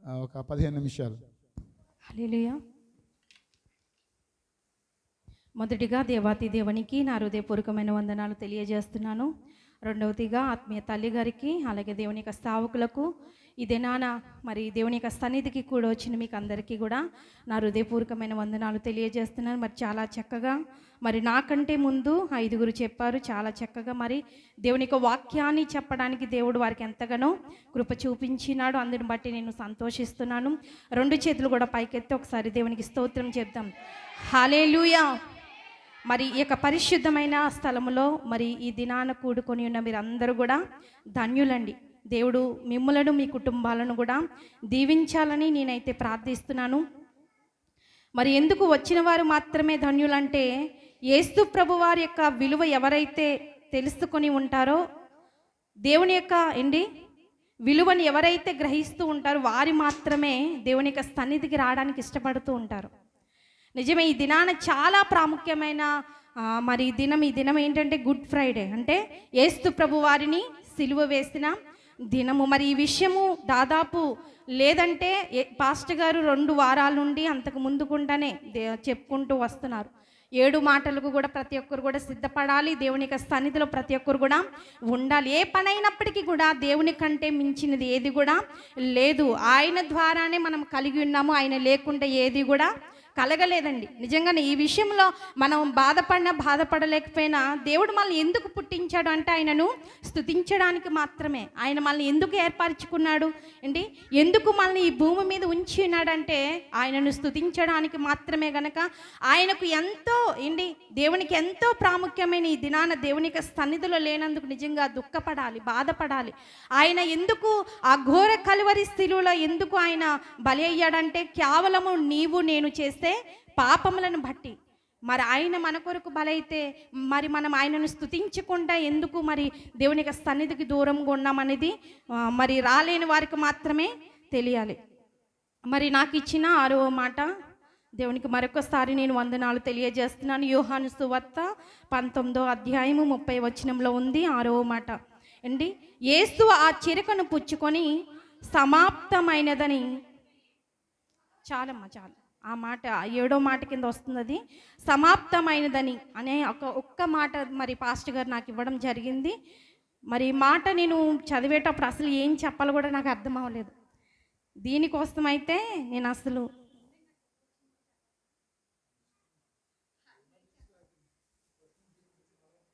ఒక 15 నిమిషాలు. హల్లెలూయా. మొదటిగా దేవాతి దేవునికి నా హృదయపూర్వకమైన వందనాలు తెలియజేస్తున్నాను. రెండవదిగా ఆత్మీయ తల్లి గారికి, అలాగే దేవుని యొక్క సేవకులకు, ఇదే నాన్న మరి దేవుని యొక్క సన్నిధికి కూడా వచ్చిన మీకు అందరికీ కూడా నా హృదయపూర్వకమైన వందనాలు తెలియజేస్తున్నాను. మరి చాలా చక్కగా మరి నాకంటే ముందు 5గురు చెప్పారు. చాలా చక్కగా మరి దేవుని యొక్క వాక్యాన్ని చెప్పడానికి దేవుడు వారికి ఎంతగానో కృప చూపించినాడు. అందుని బట్టి నేను సంతోషిస్తున్నాను. 2 చేతులు కూడా పైకెత్తి ఒకసారి దేవునికి స్తోత్రం చెప్తాం. హల్లెలూయా. మరి ఈ యొక్క పరిశుద్ధమైన స్థలములో మరి ఈ దినాన కూడుకొని ఉన్న మీరందరూ కూడా ధన్యులండి. దేవుడు మిమ్ములను మీ కుటుంబాలను కూడా దీవించాలని నేనైతే ప్రార్థిస్తున్నాను. మరి ఎందుకు వచ్చిన వారు మాత్రమే ధన్యులంటే, యేసు ప్రభు వారి యొక్క విలువ ఎవరైతే తెలుసుకొని ఉంటారో, దేవుని యొక్క విలువని ఎవరైతే గ్రహిస్తూ ఉంటారో వారి మాత్రమే దేవుని యొక్క సన్నిధికి రావడానికి ఇష్టపడుతూ ఉంటారు. నిజమే, ఈ దినాన చాలా ప్రాముఖ్యమైన మరి ఈ దినం ఏంటంటే గుడ్ ఫ్రైడే, అంటే యేసు ప్రభు వారిని సిలువ వేసిన దినము. మరి ఈ విషయము దాదాపు లేదంటే పాస్టర్ గారు 2 వారాల నుండి అంతకు ముందుకుండానే చెప్పుకుంటూ వస్తున్నారు. 7 మాటలకు కూడా ప్రతి ఒక్కరు కూడా సిద్ధపడాలి. దేవుని యొక్క సన్నిధిలో ప్రతి ఒక్కరు కూడా ఉండాలి. ఏ పనైనప్పటికీ కూడా దేవుని కంటే మించినది ఏది కూడా లేదు. ఆయన ద్వారానే మనం కలిగి ఉన్నాము. ఆయన లేకుండా ఏది కూడా కలగలేదండి. నిజంగానే ఈ విషయంలో మనం బాధపడలేకపోయినా దేవుడు మనల్ని ఎందుకు పుట్టించాడు అంటే ఆయనను స్తుతించడానికి మాత్రమే. ఆయన మనల్ని ఎందుకు ఏర్పరచుకున్నాడు ఎందుకు మనల్ని ఈ భూమి మీద ఉంచి ఉన్నాడంటే ఆయనను స్తుతించడానికి మాత్రమే. గనక ఆయనకు ఎంతో దేవునికి ఎంతో ప్రాముఖ్యమైన ఈ దినాన దేవుని యొక్క సన్నిధిలో లేనందుకు నిజంగా దుఃఖపడాలి, బాధపడాలి. ఆయన ఎందుకు ఆ ఘోర కలువరి స్థితిలో ఎందుకు ఆయన బలి అయ్యాడంటే కేవలము నీవు నేను చేస్తే పాపములను బట్టి. మరి ఆయన మన కొరకు బలైతే మరి మనం ఆయనను స్తుతించకుండా ఎందుకు మరి దేవుని యొక్క సన్నిధికి దూరంగా ఉన్నామనేది మరి రాలేని వారికి మాత్రమే తెలియాలి. మరి నాకు ఇచ్చిన 6వ మాట దేవునికి మరొకసారి నేను వందనాలు తెలియజేస్తున్నాను. యోహాను సువార్త 19వ అధ్యాయము 30వ వచనంలో ఉంది 6వ మాట. యేసు ఆ చిరకను పుచ్చుకొని సమాప్తమైనదని, చాలమ్మా చాలు, ఆ మాట 7వ మాట కింద వస్తుంది. అది సమాప్తమైనదని అనే ఒక్క మాట మరి పాస్టర్ గారు నాకు ఇవ్వడం జరిగింది. మరి మాట నేను చదివేటప్పుడు అసలు ఏం చెప్పాలో కూడా నాకు అర్థం అవ్వలేదు. దీనికోసం అయితే నేను అసలు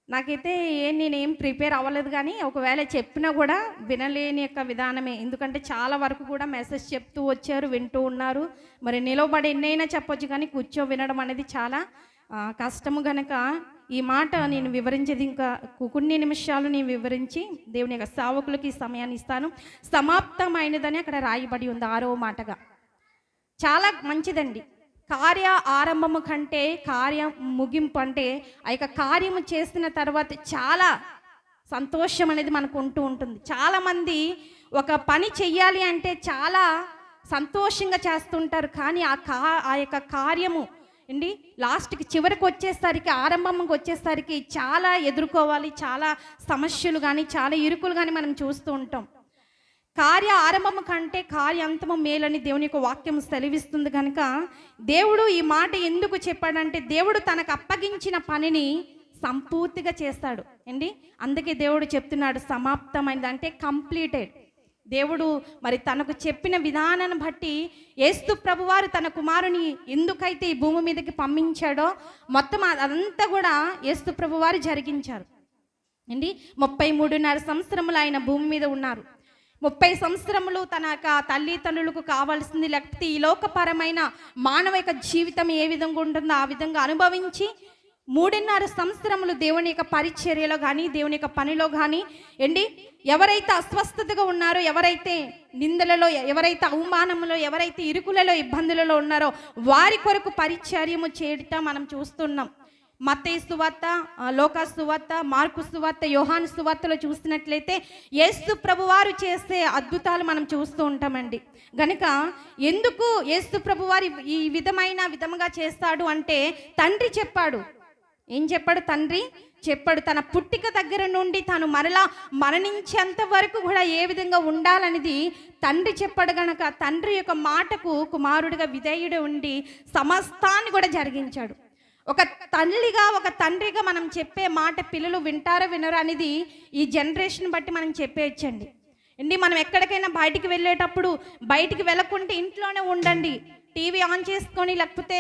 నాకైతే నేనేం ప్రిపేర్ అవ్వలేదు. కానీ ఒకవేళ చెప్పినా కూడా వినలేని యొక్క విధానమే. ఎందుకంటే చాలా వరకు కూడా మెసేజ్ చెప్తూ వచ్చారు, వింటూ ఉన్నారు. మరి నిలబడి ఎన్నైనా చెప్పొచ్చు, కానీ కూర్చో వినడం అనేది చాలా కష్టము. గనక ఈ మాట నేను వివరించేది ఇంకా కొన్ని నిమిషాలు నేను వివరించి దేవుని యొక్క సేవకులకి ఈ సమయాన్ని ఇస్తాను. సమాప్తమైనదని అక్కడ రాయబడి ఉంది 6వ మాటగా. చాలా మంచిదండి. కార్య ఆరంభము కంటే కార్యం ముగింపు, అంటే ఆ యొక్క కార్యము చేసిన తర్వాత చాలా సంతోషం అనేది మనకు ఉంటూ ఉంటుంది. చాలామంది ఒక పని చెయ్యాలి అంటే చాలా సంతోషంగా చేస్తుంటారు. కానీ ఆ యొక్క కార్యము లాస్ట్కి చివరికి వచ్చేసరికి, ఆరంభంకి వచ్చేసరికి చాలా ఎదుర్కోవాలి. చాలా సమస్యలు కానీ చాలా ఇరుకులు కానీ మనం చూస్తూ ఉంటాం. కార్య ఆరంభము కంటే కార్యాంతము మేలని దేవుని యొక్క వాక్యం సెలవిస్తుంది. కనుక దేవుడు ఈ మాట ఎందుకు చెప్పాడంటే, దేవుడు తనకు అప్పగించిన పనిని సంపూర్తిగా చేస్తాడు అందుకే దేవుడు చెప్తున్నాడు సమాప్తమైనది, అంటే కంప్లీటెడ్. దేవుడు మరి తనకు చెప్పిన విధానాన్ని బట్టి యేసు ప్రభువారు తన కుమారుని ఎందుకైతే ఈ భూమి మీదకి పంపించాడో మొత్తం అదంతా కూడా యేసు ప్రభువారు జరిగించారు 33.5 సంవత్సరములు ఆయన భూమి మీద ఉన్నారు. 30 సంవత్సరములు తన తల్లిదండ్రులకు కావాల్సింది, లేకపోతే ఈ లోకపరమైన మానవ యొక్క జీవితం ఏ విధంగా ఉంటుందో ఆ విధంగా అనుభవించి 3.5 సంవత్సరములు దేవుని యొక్క పరిచర్యలో కానీ దేవుని యొక్క పనిలో కానీ ఎవరైతే అస్వస్థతగా ఉన్నారో, ఎవరైతే నిందలలో, ఎవరైతే అవమానములో, ఎవరైతే ఇరుకులలో, ఇబ్బందులలో ఉన్నారో వారి కొరకు పరిచర్యము చేయటం మనం చూస్తున్నాం. మత్తయి సువార్త, లూకా సువార్త, మార్కు సువార్త, యోహాను సువార్తలో చూసినట్లయితే యేసు ప్రభువారు చేసే అద్భుతాలు మనం చూస్తూ ఉంటామండి. గనుక ఎందుకు యేసు ప్రభువారు ఈ విధంగా చేస్తాడు అంటే తండ్రి చెప్పాడు. ఏం చెప్పాడు? తండ్రి చెప్పాడు. తన పుట్టిక దగ్గర నుండి తాను మరలా మరణించేంత వరకు కూడా ఏ విధంగా ఉండాలనేది తండ్రి చెప్పాడు గనక తండ్రి యొక్క మాటకు కుమారుడిగా విధేయుడు ఉండి సమస్తాన్ని కూడా జరిగించాడు. ఒక తల్లిగా ఒక తండ్రిగా మనం చెప్పే మాట పిల్లలు వింటారో వినరో అనేది ఈ జనరేషన్ బట్టి మనం చెప్పేయచ్చండి. అండి మనం ఎక్కడికైనా బయటికి వెళ్ళేటప్పుడు బయటికి వెళ్ళకుంటే ఇంట్లోనే ఉండండి, టీవీ ఆన్ చేసుకొని, లేకపోతే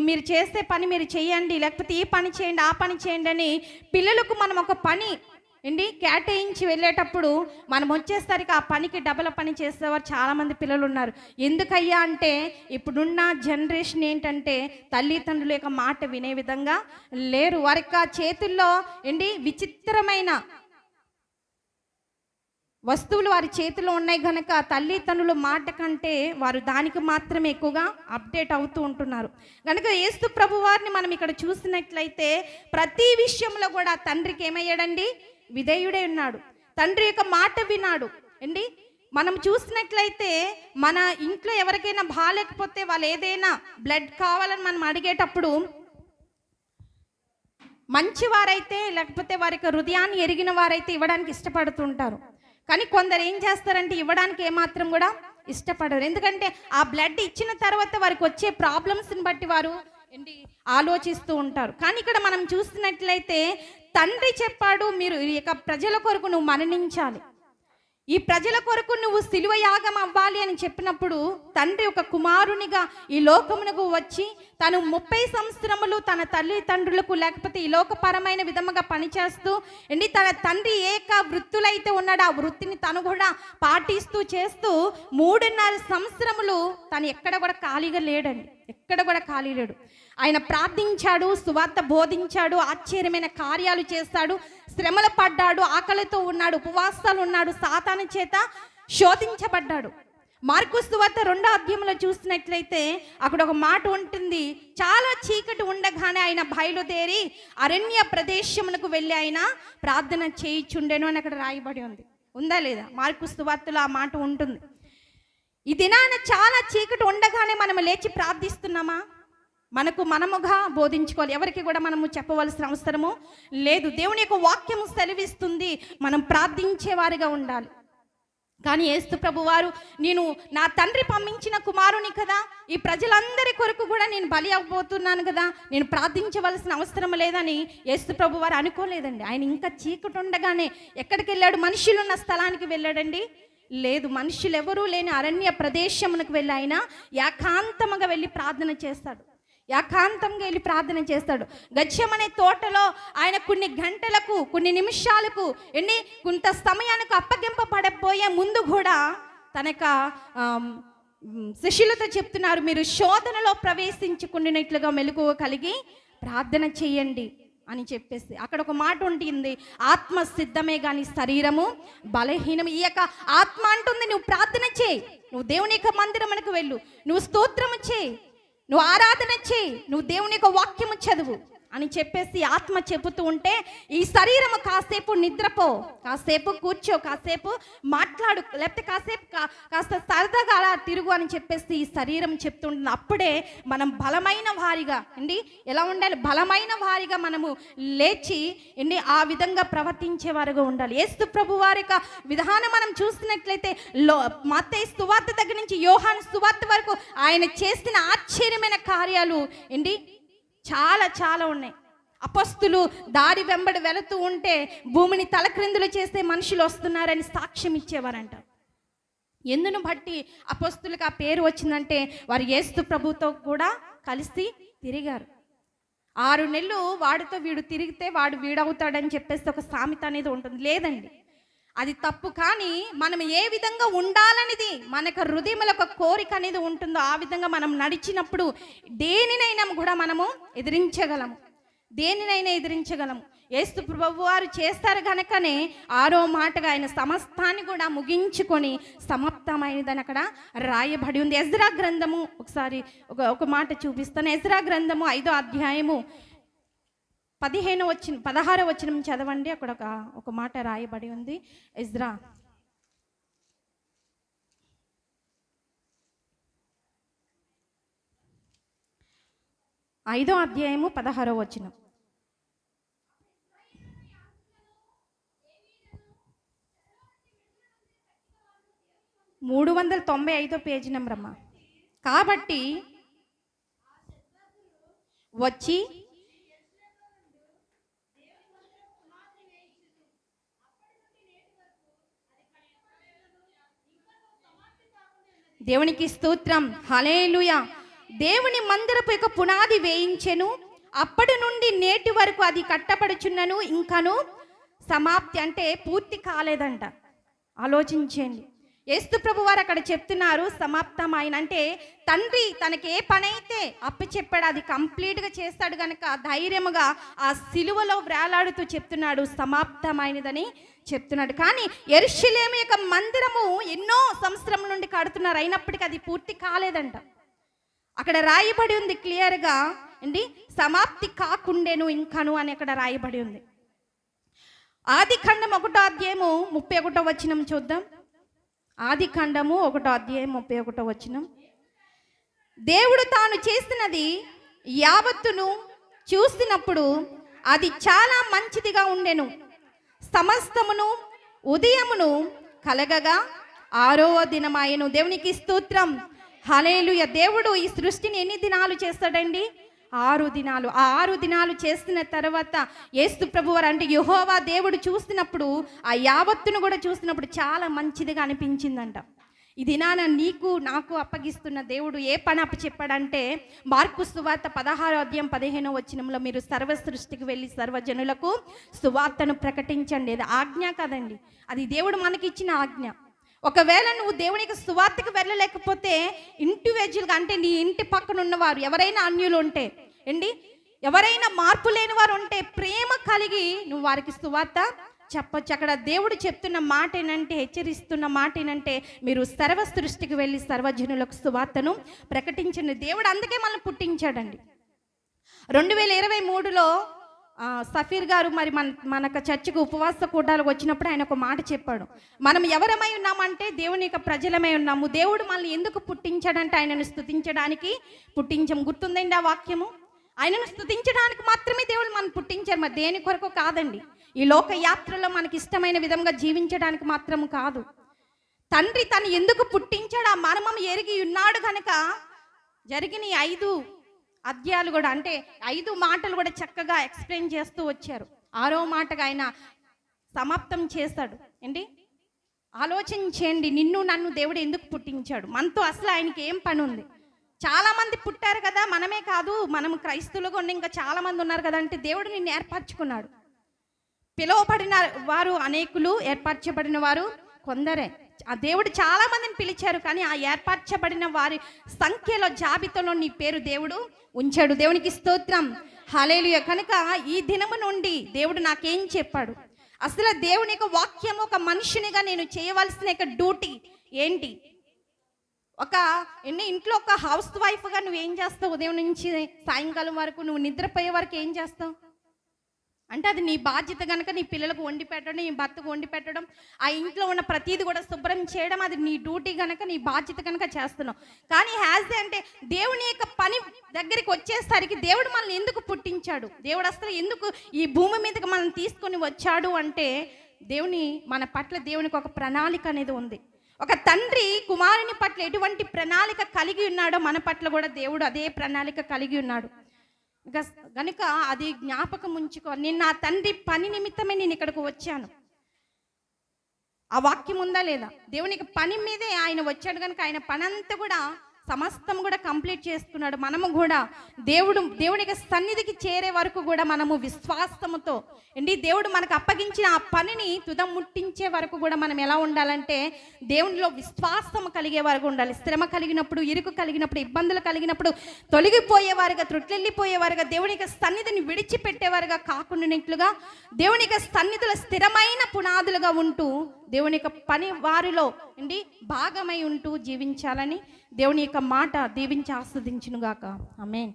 మీరు చేసే పని మీరు చేయండి, లేకపోతే ఈ పని చేయండి ఆ పని చేయండి అని పిల్లలకు మనం ఒక పని కేటాయించి వెళ్ళేటప్పుడు మనం వచ్చేసరికి ఆ పనికి డబల పని చేసేవారు చాలామంది పిల్లలు ఉన్నారు. ఎందుకయ్యా అంటే ఇప్పుడున్న జనరేషన్ ఏంటంటే తల్లిదండ్రుల యొక్క మాట వినే విధంగా లేరు. వారికి ఆ చేతుల్లో విచిత్రమైన వస్తువులు వారి చేతిలో ఉన్నాయి కనుక తల్లిదండ్రుల మాట కంటే వారు దానికి మాత్రమే ఎక్కువగా అప్డేట్ అవుతూ ఉంటున్నారు. కనుక యేసు ప్రభు వారిని మనం ఇక్కడ చూసినట్లయితే ప్రతి విషయంలో కూడా తండ్రికి ఏమయ్యాడండి? విధేయుడే ఉన్నాడు. తండ్రి యొక్క మాట వినాడు. మనం చూసినట్లయితే మన ఇంట్లో ఎవరికైనా బాగాలేకపోతే వాళ్ళు ఏదైనా బ్లడ్ కావాలని మనం అడిగేటప్పుడు మంచివారైతే, లేకపోతే వారికి హృదయాన్ని ఎరిగిన వారైతే ఇవ్వడానికి ఇష్టపడుతుంటారు. కానీ కొందరు ఏం చేస్తారంటే ఇవ్వడానికి ఏమాత్రం కూడా ఇష్టపడరు. ఎందుకంటే ఆ బ్లడ్ ఇచ్చిన తర్వాత వారికి వచ్చే ప్రాబ్లమ్స్ని బట్టి వారు ఆలోచిస్తూ ఉంటారు. కానీ ఇక్కడ మనం చూస్తున్నట్లయితే తండ్రి చెప్పాడు, మీరు ఇక ప్రజల కొరకు నువ్వు మరణించాలి, ఈ ప్రజల కొరకు నువ్వు సిలువ యాగం అవ్వాలి అని చెప్పినప్పుడు తండ్రి ఒక కుమారునిగా ఈ లోకమునకు వచ్చి తను 30 సంవత్సరములు తన తల్లిదండ్రులకు లేకపోతే ఈ లోకపరమైన విధముగా పనిచేస్తూ తన తండ్రి ఏక వృత్తులైతే ఉన్నాడు ఆ వృత్తిని తను కూడా పాటిస్తూ చేస్తూ 3.5 సంవత్సరములు తను ఎక్కడ కూడా ఖాళీగా లేడండి. ఎక్కడ కూడా ఖాళీ లేడు. ఆయన ప్రార్థించాడు, సువార్త బోధించాడు, ఆశ్చర్యమైన కార్యాలు చేస్తాడు, శ్రమలు పడ్డాడు, ఆకలితో ఉన్నాడు, ఉపవాసాలు ఉన్నాడు, సాతాను చేత శోధించబడ్డాడు. మార్కు సువార్త 2వ అధ్యాయంలో చూసినట్లయితే అక్కడ ఒక మాట ఉంటుంది, చాలా చీకటి ఉండగానే ఆయన బయలుదేరి అరణ్య ప్రదేశమునకు వెళ్ళి ఆయన ప్రార్థన చేయిచుండెను అని అక్కడ రాయబడి ఉంది. ఉందా లేదా? మార్కు సువార్తలో ఆ మాట ఉంటుంది. ఈ దినాన చాలా చీకటి ఉండగానే మనం లేచి ప్రార్థిస్తున్నామా? మనముగా బోధించుకోవాలి. ఎవరికి కూడా మనము చెప్పవలసిన అవసరము లేదు. దేవుని యొక్క వాక్యము సెలవిస్తుంది మనం ప్రార్థించేవారిగా ఉండాలి. కానీ యేసు ప్రభు వారు నేను నా తండ్రి పంపించిన కుమారుని కదా, ఈ ప్రజలందరి కొరకు కూడా నేను బలి అవ్వబోతున్నాను కదా, నేను ప్రార్థించవలసిన అవసరం లేదని యేసు ప్రభు వారు అనుకోలేదండి. ఆయన ఇంకా చీకటి ఉండగానే ఎక్కడికి వెళ్ళాడు? మనుషులున్న స్థలానికి వెళ్ళాడండి? లేదు, మనుషులు ఎవరూ లేని అరణ్య ప్రదేశమునకు వెళ్ళి ఆయన ఏకాంతముగా వెళ్ళి ప్రార్థన చేస్తాడు. ఏకాంతంగా వెళ్ళి ప్రార్థన చేస్తాడు. గెత్సేమనే తోటలో ఆయన కొన్ని గంటలకు, కొన్ని నిమిషాలకు, కొంత సమయానికి అప్పగింపబడబోయే ముందు కూడా తన యొక్క శిష్యులతో చెప్తున్నారు, మీరు శోధనలో ప్రవేశించుకున్నట్లుగా మెలకువ కలిగి ప్రార్థన చేయండి అని చెప్పేసి అక్కడ ఒక మాట ఉంటుంది, ఆత్మ సిద్ధమే కానీ శరీరము బలహీనం. ఈ యొక్క ఆత్మ అంటుంది నువ్వు ప్రార్థన చేయి, నువ్వు దేవుని యొక్క మందిరమునకు వెళ్ళు, నువ్వు స్తోత్రము చేయి, నువ్వు ఆరాధన చేయి, నువ్వు దేవుని యొక్క వాక్యము చదువు అని చెప్పేసి ఆత్మ చెబుతూ ఉంటే ఈ శరీరము కాసేపు నిద్రపో, కాసేపు కూర్చో, కాసేపు మాట్లాడు, లేకపోతే కాస్త సరదాగా అలా తిరుగు అని చెప్పేసి ఈ శరీరం చెప్తుంటుంది. అప్పుడే మనం బలమైన వారిగా ఎలా ఉండాలి? బలమైన వారిగా మనము లేచి ఆ విధంగా ప్రవర్తించే వారుగా ఉండాలి. యేసు ప్రభు వారి యొక్క విధానం మనం చూసినట్లయితే మత్తయి సువార్త దగ్గర నుంచి యోహాను సువార్త వరకు ఆయన చేసిన ఆశ్చర్యమైన కార్యాలు చాలా చాలా ఉన్నాయి. అపొస్తలులు దారి వెంబడి వెళుతూ ఉంటే భూమిని తలక్రిందులు చేసే మనుషులు వస్తున్నారని సాక్ష్యం ఇచ్చేవారంట. ఎందును బట్టి అపొస్తలులకు ఆ పేరు వచ్చిందంటే వారు యేసు ప్రభుతో కూడా కలిసి తిరిగారు. 6 నెలలు వాడితో వీడు తిరిగితే వాడు వీడవుతాడని చెప్పేసి ఒక సామెత అనేది ఉంటుంది. లేదండి, అది తప్పు. కానీ మనం ఏ విధంగా ఉండాలనేది మనకు హృదయంలో ఒక కోరిక అనేది ఉంటుందో ఆ విధంగా మనం నడిచినప్పుడు దేనినైనా కూడా మనము ఎదిరించగలము, దేనినైనా ఎదిరించగలము. యేసు ప్రభువు వారు చేస్తారు కనుకనే 6వ మాటగా ఆయన సమస్తాన్ని కూడా ముగించుకొని సమాప్తమైనదని అక్కడ రాయబడి ఉంది. ఎజ్రా గ్రంథము ఒకసారి ఒక మాట చూపిస్తాను. ఎజ్రా గ్రంథము 5వ అధ్యాయము 16వ వచనం చదవండి. అక్కడ ఒక మాట రాయబడి ఉంది. ఎజ్రా 5వ అధ్యాయము 16వ వచనం. 395 పేజీ నెంబర్ అమ్మా. కాబట్టి వచ్చి దేవునికి స్తోత్రం, హల్లెలూయా. దేవుని మందిరపు యొక్క పునాది వేయించెను, అప్పటి నుండి నేటి వరకు అది కట్టబడుచున్నను, ఇంకను సమాప్తి అంటే పూర్తి కాలేదంట. ఆలోచించండి. యేసు ప్రభు వారు అక్కడ చెప్తున్నారు సమాప్తమైన అంటే తండ్రి తనకి ఏ పని అయితే అప్పచెప్పాడు అది కంప్లీట్గా చేస్తాడు కనుక ధైర్యముగా ఆ సిలువలో వేలాడుతూ చెప్తున్నాడు సమాప్తమైనదని చెప్తున్నాడు. కానీ యెరూషలేము యొక్క మందిరము ఎన్నో సంవత్సరం నుండి కడుతున్నారు, అయినప్పటికీ అది పూర్తి కాలేదంట. అక్కడ రాయబడి ఉంది క్లియర్గా అండి, సమాప్తి కాకుండేను ఇంకను అని అక్కడ రాయబడి ఉంది. ఆదికాండం 1వ అధ్యాయము 31వ వచనం చూద్దాం. ఆదికాండము 1వ అధ్యాయం 31వ వచనం. దేవుడు తాను చేసినది యావత్తును చూసినప్పుడు అది చాలా మంచిదిగా ఉండెను. సమస్తమును ఉదయమును కలగగా 6వ దినమాయెను. దేవునికి స్తోత్రం, హల్లెలూయా. దేవుడు ఈ సృష్టిని ఎన్ని దినాలు చేస్తాడండి? 6 దినాలు. ఆ 6 దినాలు చేసిన తర్వాత యేసు ప్రభువారు అంటే యెహోవా దేవుడు చూసినప్పుడు ఆ యావత్తును కూడా చూసినప్పుడు చాలా మంచిదిగా అనిపించిందంట. ఈ దినాన నీకు నాకు అప్పగిస్తున్న దేవుడు ఏ పని అప్పచెప్పాడంటే మార్కు సువార్త 16వ అధ్యాయం 15వ వచనంలో మీరు సర్వ సృష్టికి వెళ్ళి సర్వజనులకు సువార్తను ప్రకటించండి. అది ఆజ్ఞ కదండి, అది దేవుడు మనకి ఇచ్చిన ఆజ్ఞ. ఒకవేళ నువ్వు దేవునికి సువార్తకు వెళ్ళలేకపోతే ఇండివిజువల్గా అంటే నీ ఇంటి పక్కన ఉన్నవారు ఎవరైనా అన్యులు ఉంటే ఏంటి, ఎవరైనా మార్పు లేని వారు ఉంటే ప్రేమ కలిగి నువ్వు వారికి సువార్త చెప్పచ్చు. అక్కడ దేవుడు చెప్తున్న మాట ఏంటంటే, హెచ్చరిస్తున్న మాట ఏంటంటే మీరు సర్వ సృష్టికి వెళ్ళి సర్వజనులకు సువార్తను ప్రకటించండి. దేవుడు అందుకే మనల్ని పుట్టించాడండి. 2023లో సఫీర్ గారు మరి మనకు చర్చికి ఉపవాస కూటాలకు వచ్చినప్పుడు ఆయన ఒక మాట చెప్పాడు. మనం ఎవరమై ఉన్నామంటే దేవుని యొక్క ప్రజలమై ఉన్నాము. దేవుడు మనల్ని ఎందుకు పుట్టించాడంటే ఆయనను స్తుతించడానికి పుట్టించాము. గుర్తుందండి ఆ వాక్యము? ఆయనను స్తుతించడానికి మాత్రమే దేవుడు మనం పుట్టించారు, మరి దేని కొరకు కాదండి. ఈ లోక యాత్రలో మనకి ఇష్టమైన విధంగా జీవించడానికి మాత్రం కాదు. తండ్రి తను ఎందుకు పుట్టించాడు ఆ మర్మం ఎరిగి ఉన్నాడు కనుక జరిగిన 5 అధ్యాయాలు కూడా అంటే 5 మాటలు కూడా చక్కగా ఎక్స్ప్లెయిన్ చేస్తూ వచ్చారు. 6వ మాటగా ఆయన సమాప్తం చేశాడు. ఏంటి, ఆలోచించండి, నిన్ను నన్ను దేవుడు ఎందుకు పుట్టించాడు? మనతో అసలు ఆయనకి ఏం పని ఉంది? చాలా మంది పుట్టారు కదా, మనమే కాదు, మనం క్రైస్తవులుగా ఉండి ఇంకా చాలా మంది ఉన్నారు కదా అంటే దేవుడు నిన్ను ఏర్పరచుకున్నాడు. పిలువబడిన వారు అనేకులు, ఏర్పరచబడిన వారు కొందరే. ఆ దేవుడు చాలా మందిని పిలిచారు, కానీ ఆ ఏర్పరచబడిన వారి సంఖ్యలో జాబితాలో నీ పేరు దేవుడు ఉంచాడు. దేవునికి స్తోత్రం, హల్లెలూయా. కనుక ఈ దినము నుండి దేవుడు నాకేం చెప్పాడు? అసలు దేవుని యొక్క వాక్యం ఒక మనిషినిగా నేను చేయవలసిన డ్యూటీ ఏంటి? ఇంట్లో ఒక హౌస్ వైఫ్గా నువ్వేం చేస్తావు? ఉదయం నుంచి సాయంకాలం వరకు నువ్వు నిద్రపోయే వరకు ఏం చేస్తావు అంటే అది నీ బాధ్యత కనుక నీ పిల్లలకు వండి పెట్టడం, నీ భర్తకు వండి పెట్టడం, ఆ ఇంట్లో ఉన్న ప్రతిదీ కూడా శుభ్రం చేయడం, అది నీ డ్యూటీ కనుక నీ బాధ్యత కనుక చేస్తున్నావు. కానీ హ్యాజ్ అంటే దేవుని యొక్క పని దగ్గరికి వచ్చేసరికి దేవుడు మనల్ని ఎందుకు పుట్టించాడు? దేవుడు అసలు ఎందుకు ఈ భూమి మీదకి మనం తీసుకొని వచ్చాడు అంటే మన పట్ల దేవునికి ఒక ప్రణాళిక అనేది ఉంది. ఒక తండ్రి కుమారుని పట్ల ఎటువంటి ప్రణాళిక కలిగి ఉన్నాడో మన పట్ల కూడా దేవుడు అదే ప్రణాళిక కలిగి ఉన్నాడు గనుక అది జ్ఞాపకం ఉంచుకో. నేను నా తండ్రి పని నిమిత్తమే నేను ఇక్కడికి వచ్చాను. ఆ వాక్యం ఉందా లేదా? దేవునికి పని మీదే ఆయన వచ్చాడు కనుక ఆయన పని అంతా కూడా సమస్తం కూడా కంప్లీట్ చేసుకున్నాడు. మనము కూడా దేవునికి సన్నిధికి చేరే వరకు కూడా మనము విశ్వాసముతో దేవుడు మనకు అప్పగించిన ఆ పనిని తుదం ముట్టించే వరకు కూడా మనం ఎలా ఉండాలంటే దేవునిలో విశ్వాసం కలిగే వరకు ఉండాలి. శ్రమ కలిగినప్పుడు, ఇరుకు కలిగినప్పుడు, ఇబ్బందులు కలిగినప్పుడు తొలగిపోయేవారుగా, త్రుట్లెళ్ళిపోయేవారుగా, దేవునికి సన్నిధిని విడిచిపెట్టేవారుగా కాకుండానట్లుగా దేవునికి సన్నిధుల స్థిరమైన పునాదులుగా ఉంటూ దేవుని యొక్క పని వారిలో భాగమై ఉంటూ జీవించాలని దేవుని యొక్క మాట దీవించి ఆస్వాదించునుగాక. ఆమేన్.